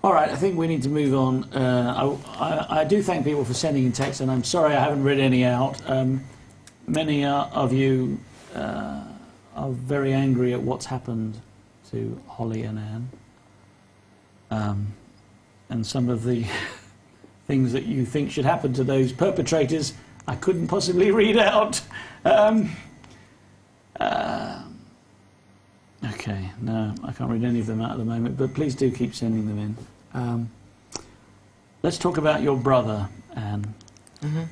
All right, I think we need to move on. I do thank people for sending in text, and I'm sorry I haven't read any out. Many of you are very angry at what's happened to Hollie and Anne. And some of the things that you think should happen to those perpetrators, I couldn't possibly read out. Okay, no, I can't read any of them out at the moment, but please do keep sending them in. Let's talk about your brother, Anne. Mm-hmm.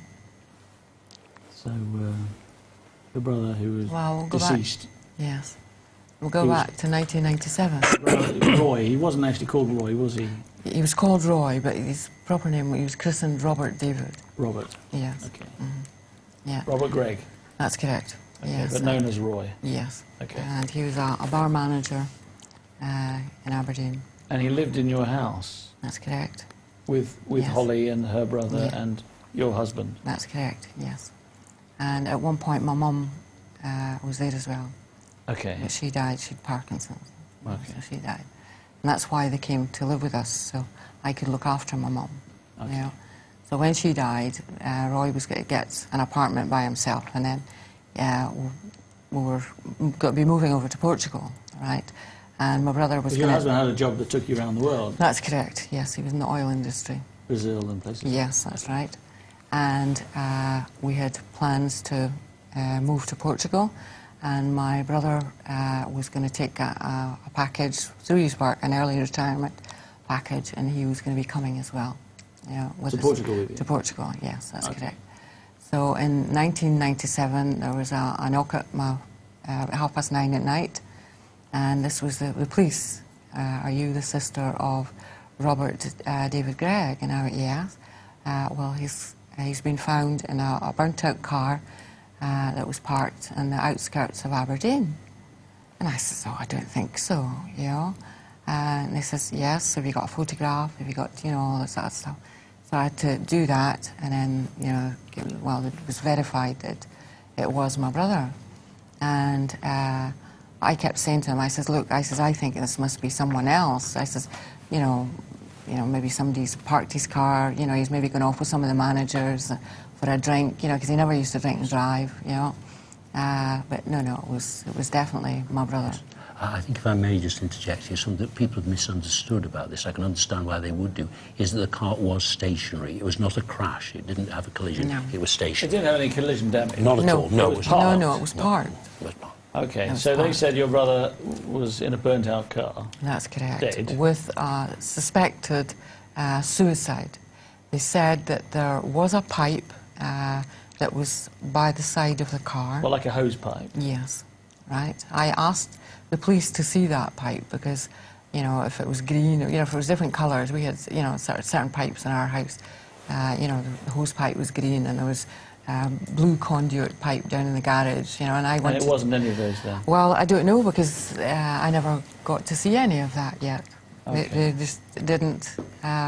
So, your brother who was deceased. Yes. We'll go back to 1997. Roy, he wasn't actually called Roy, was he? He was called Roy, but his proper name, he was christened Robert David. Robert. Yes. Okay. Mm-hmm. Yeah. Robert Greig. That's correct. Okay, yes. But known as Roy. Yes. Okay. And he was a bar manager in Aberdeen. And he lived in your house? That's correct. With yes. Hollie and her brother and your husband? That's correct, yes. And at one point my mum was there as well. Okay. But she died, she had Parkinson's. Okay. So she died. And that's why they came to live with us, so I could look after my mum. Okay. You know? So when she died, Roy was going to get an apartment by himself, and then we were going to be moving over to Portugal, right? And my brother was. Your husband had a job that took you around the world. That's correct. Yes, he was in the oil industry. Brazil and places. Yes, that's right. And we had plans to move to Portugal, and my brother was going to take a package through his work, an early retirement package, and he was going to be coming as well. You know, with to us. Portugal with you? To Portugal, yes, that's correct. So in 1997, there was a knock at my, at 9:30 at night, and this was the police. Are you the sister of Robert David Greig? And I went, yes. Well, he's been found in a burnt-out car that was parked in the outskirts of Aberdeen. And I said, oh, I don't think so, you know. And they says, yes, have you got a photograph? Have you got, you know, all that sort of stuff? So I had to do that, and then, you know, well, it was verified that it was my brother. And I kept saying to him, I says, look, I says, I think this must be someone else. I says, you know, maybe somebody's parked his car, you know, he's maybe gone off with some of the managers for a drink, you know, because he never used to drink and drive, you know. But no, it was definitely my brother. I think if I may just interject here, something that people have misunderstood about this, I can understand why they would do, is that the car was stationary. It was not a crash. It didn't have a collision. No. It was stationary. It didn't have any collision damage? Not at all. No, it was parked. No, it was parked. It was parked. Okay, so they said your brother was in a burnt-out car. That's correct. Dead. With suspected suicide. They said that there was a pipe that was by the side of the car. Well, like a hose pipe? Yes, right. I asked the police to see that pipe because, you know, if it was green, or, you know, if it was different colours, we had, you know, certain pipes in our house. You know, the hose pipe was green, and there was blue conduit pipe down in the garage, you know, and I went. And it wasn't any of those then? Well, I don't know, because I never got to see any of that yet. Okay. They just didn't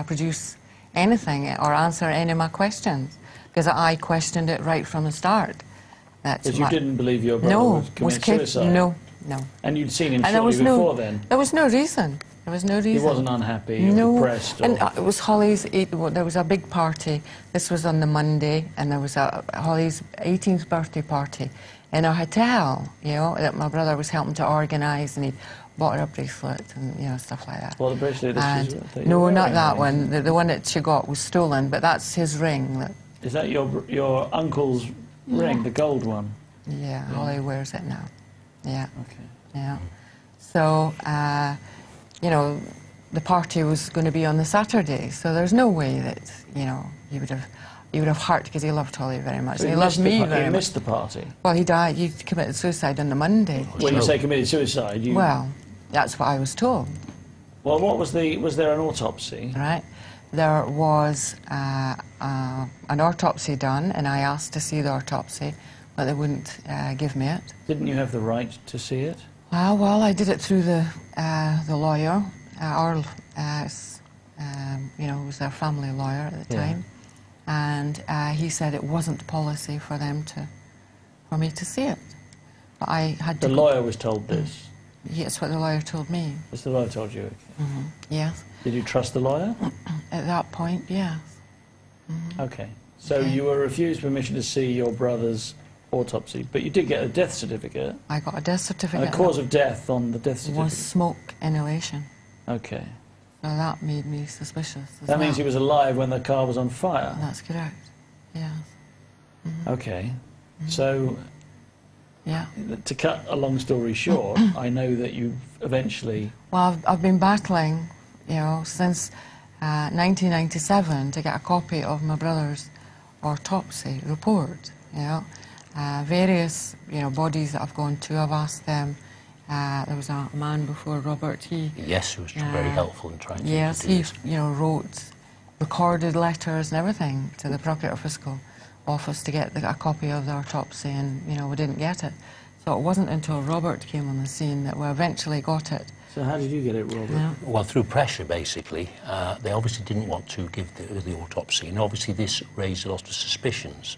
produce anything or answer any of my questions, because I questioned it right from the start. Because you didn't believe your brother would commit suicide? No. And you'd seen him shortly before then? There was no reason. There was no reason. He wasn't unhappy or depressed? Or... And it was Hollie's, there was a big party. This was on the Monday, and there was Hollie's 18th birthday party in a hotel, you know, that my brother was helping to organise, and he bought her a bracelet and, you know, stuff like that. Well, the bracelet that no, not that one. The one that she got was stolen, but that's his ring. Is that your uncle's ring, the gold one? Yeah, Hollie wears it now. Yeah. Okay. Yeah. So, you know, the party was going to be on the Saturday, so there's no way that, you know, he would have hurt, because he loved Hollie very much. So he loved me very much. He missed the party? Well, he died. He committed suicide on the Monday. When you say committed suicide, you... Well, that's what I was told. Well, what was there an autopsy? Right. There was an autopsy done, and I asked to see the autopsy, but they wouldn't give me it. Didn't you have the right to see it? Well, I did it through the lawyer, you know, who was their family lawyer at the time, and he said it wasn't policy for me to see it. But I had to. The lawyer was told this. That's what the lawyer told me. That's the lawyer told you. Okay. Yes. Did you trust the lawyer? At that point, yes. Okay. So Okay. you were refused permission to see your brother's autopsy, but you did get a death certificate. I got a death certificate. And the cause of death on the death certificate was smoke inhalation. Okay. So that made me suspicious as That well. means he was alive when the car was on fire. That's correct. Yes. Okay. So, Yeah. to cut a long story short, I know that you eventually... Well, I've been battling, you know, since 1997 to get a copy of my brother's autopsy report, you know. Various, you know, bodies that I've gone to, I've asked them. There was a man before Robert, Yes, who was very helpful in trying to yes, do he, this. you know, wrote recorded letters and everything to the Procurator Fiscal Office to get a copy of the autopsy, and, you know, we didn't get it. So it wasn't until Robert came on the scene that we eventually got it. So how did you get it, Robert? Yeah. Well, through pressure, basically. They obviously didn't want to give the autopsy, and obviously this raised a lot of suspicions.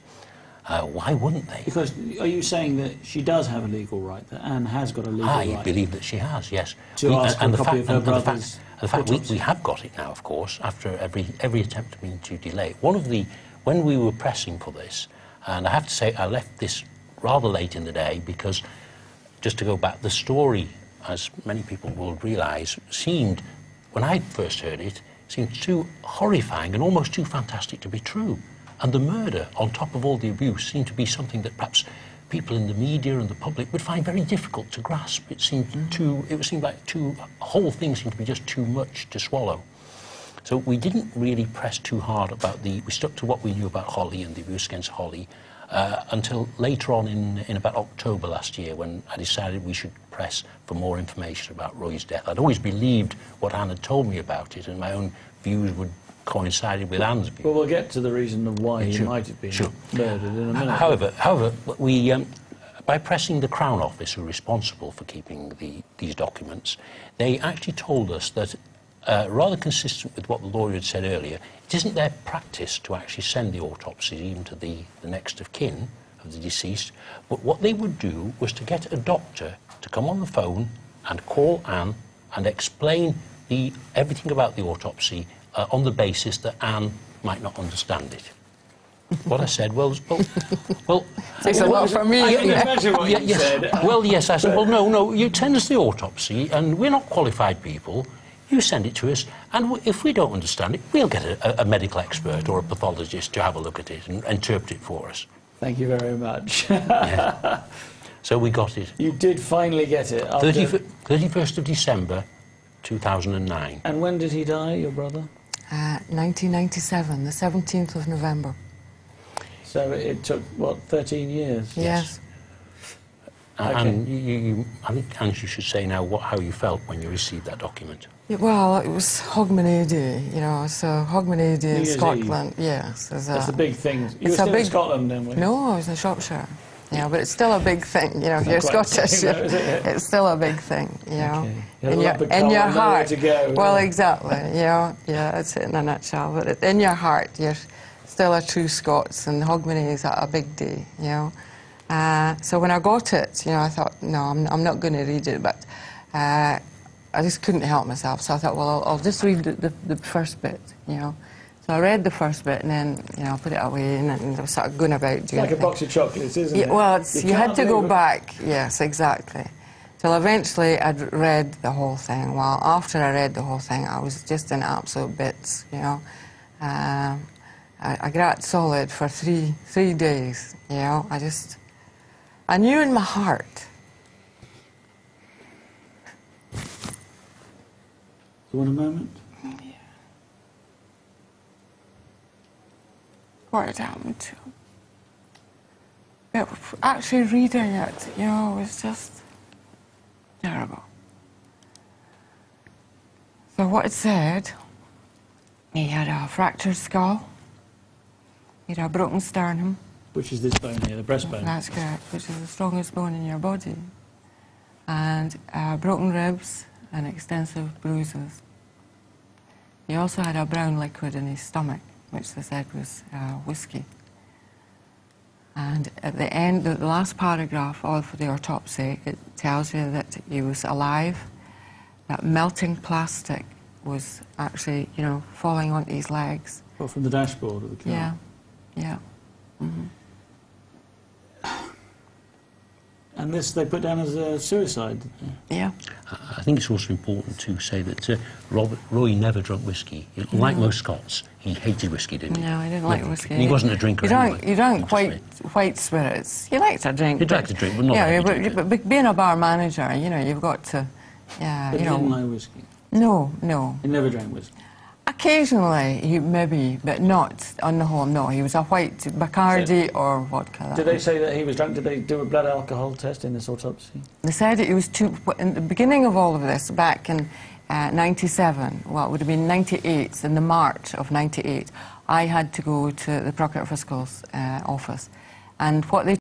Why wouldn't they? Because are you saying that she does have a legal right, that Anne has got a legal I right? believe that she has, yes. To ask for a copy of her brother's The fact autopsy. we have got it now, of course, after every attempt to delay it. When we were pressing for this, and I have to say I left this rather late in the day because, just to go back, the story, as many people will realise, seemed, when I first heard it, seemed too horrifying and almost too fantastic to be true. And the murder, on top of all the abuse, seemed to be something that perhaps people in the media and the public would find very difficult to grasp. It seemed like the whole thing seemed to be just too much to swallow. So we didn't really press too hard about we stuck to what we knew about Hollie and the abuse against Hollie until later on in about October last year, when I decided we should press for more information about Roy's death. I'd always believed what Anne had told me about it, and my own views would coincided with Anne's view. Well, we'll get to the reason of why he Sure. might have been Sure. murdered in a minute. However, we, by pressing the Crown Office, who are responsible for keeping these documents, they actually told us that, rather consistent with what the lawyer had said earlier, it isn't their practice to actually send the autopsies even to the next of kin of the deceased, but what they would do was to get a doctor to come on the phone and call Anne and explain everything about the autopsy on the basis that Anne might not understand it. What I said was, well... Takes a lot from me. I can imagine what you yes. said. Well, yes, I said, well, no, you send us the autopsy, and we're not qualified people. You send it to us, and if we don't understand it, we'll get a medical expert or a pathologist to have a look at it and interpret it for us. Thank you very much. Yeah. So we got it. You did finally get it. After... 31st of December, 2009. And when did he die, your brother? 1997, the 17th of November. So it took, what, 13 years? Yes. And I think, Anne, you should say now how you felt when you received that document. Yeah, well, it was Hogmanay, you know, so Hogmanay New in Year's Scotland, yes. That's the big thing. You were it's a still in big- Scotland then, were you? No, I was in Shropshire. Yeah, but it's still a big thing, you know, if you're quite the Scottish, same, though, is it? it's still a big thing, you know. Okay. You had a lump of coal in your and nowhere heart. to go, Well, yeah. exactly, you know, yeah, that's it in a nutshell. But in your heart, you're still a true Scots, and Hogmanay is a big day, you know. So when I got it, you know, I thought, no, I'm not going to read it, but I just couldn't help myself. So I thought, well, I'll just read the first bit, you know. So I read the first bit, and then, you know, I put it away, and I was sort of going about doing It's like a things. box of chocolates, isn't Yeah, it? well, you had can't to go leave it- back, yes, exactly. Till eventually I'd read the whole thing. Well, after I read the whole thing, I was just in absolute bits, you know. I got solid for three days, you know. I knew in my heart. You want a moment? What had happened to him. But actually reading it, you know, was just terrible. So what it said, he had a fractured skull, he had a broken sternum, Which is this bone here, the breastbone. that's correct, which is the strongest bone in your body, and broken ribs and extensive bruises. He also had a brown liquid in his stomach, which they said was whiskey. And at the end, the last paragraph of the autopsy, it tells you that he was alive, that melting plastic was actually, you know, falling onto his legs. Well, from the dashboard of the car. Yeah, yeah. Mm-hmm. And this they put down as a suicide. Yeah. I think it's also important to say that Roy never drank whiskey. Like most Scots, he hated whiskey, didn't he? No, he didn't like whiskey. And he wasn't a drinker anyway. He drank white spirits. He liked to drink. He'd like to drink, but not yeah, like but being a bar manager, you know, you've got to, yeah, But you he didn't know. like whiskey. No, no. He never drank whiskey. Occasionally, he maybe, but not on the whole. No, he was a white Bacardi or vodka. Did they say that he was drunk? Did they do a blood alcohol test in this autopsy? They said it was too. In the beginning of all of this, back in '97, well, it would have been '98, in the March of '98, I had to go to the Procurator Fiscal's office, and what they